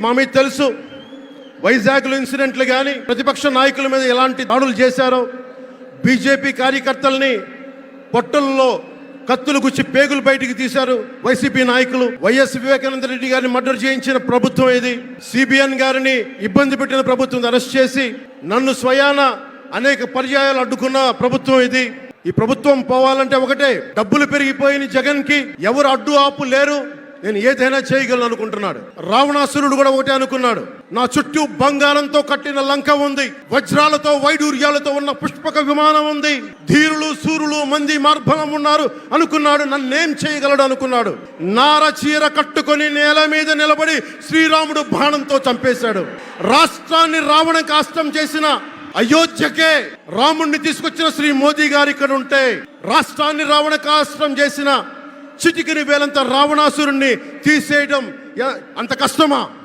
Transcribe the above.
మా మీద తెలుసు వైజాగ్లో ఇన్సిడెంట్లు కానీ ప్రతిపక్ష నాయకుల మీద ఎలాంటి దాడులు చేశారో, బీజేపీ కార్యకర్తల్ని పొట్టల్లో కత్తులు గుచ్చి పేగులు బయటికి తీశారు వైసీపీ నాయకులు. వైఎస్ వివేకానంద రెడ్డి గారిని మర్డర్ చేయించిన ప్రభుత్వం ఇది. సిబిఎన్ గారిని ఇబ్బంది పెట్టిన ప్రభుత్వం అరెస్ట్ చేసి నన్ను స్వయాన అనేక పర్యాయాలు అడ్డుకున్న ప్రభుత్వం ఇది. ఈ ప్రభుత్వం పోవాలంటే ఒకటే, డబ్బులు పెరిగిపోయిన జగన్ కి ఎవరు అడ్డు ఆపు లేరు, నేను ఏదైనా చేయగలను అనుకుంటున్నాడు. రావణాసురుడు కూడా ఒకటే అనుకున్నాడు, నా చుట్టూ బంగారంతో కట్టిన లంక ఉంది, వజ్రాలతో వైడూర్యాలతో ఉన్న పుష్పక విమానం ఉంది, ధీరులు సూరులు మంది మార్బలం ఉన్నారు అనుకున్నాడు. నన్నేం చేయగలడు అనుకున్నాడు. నార చీర కట్టుకొని నేల మీద నిలబడి శ్రీరాముడు బాణంతో చంపేశాడు. రాష్ట్రాన్ని రావణ కాష్టం చేసిన అయోధ్యకే రాముణ్ణి తీసుకొచ్చిన శ్రీ మోదీ గారు ఇక్కడ ఉంటే, రాష్ట్రాన్ని రావణ కాష్టం చేసిన చిటికిని వేలంత రావణాసురుణ్ణి తీసేయడం అంత కష్టమా?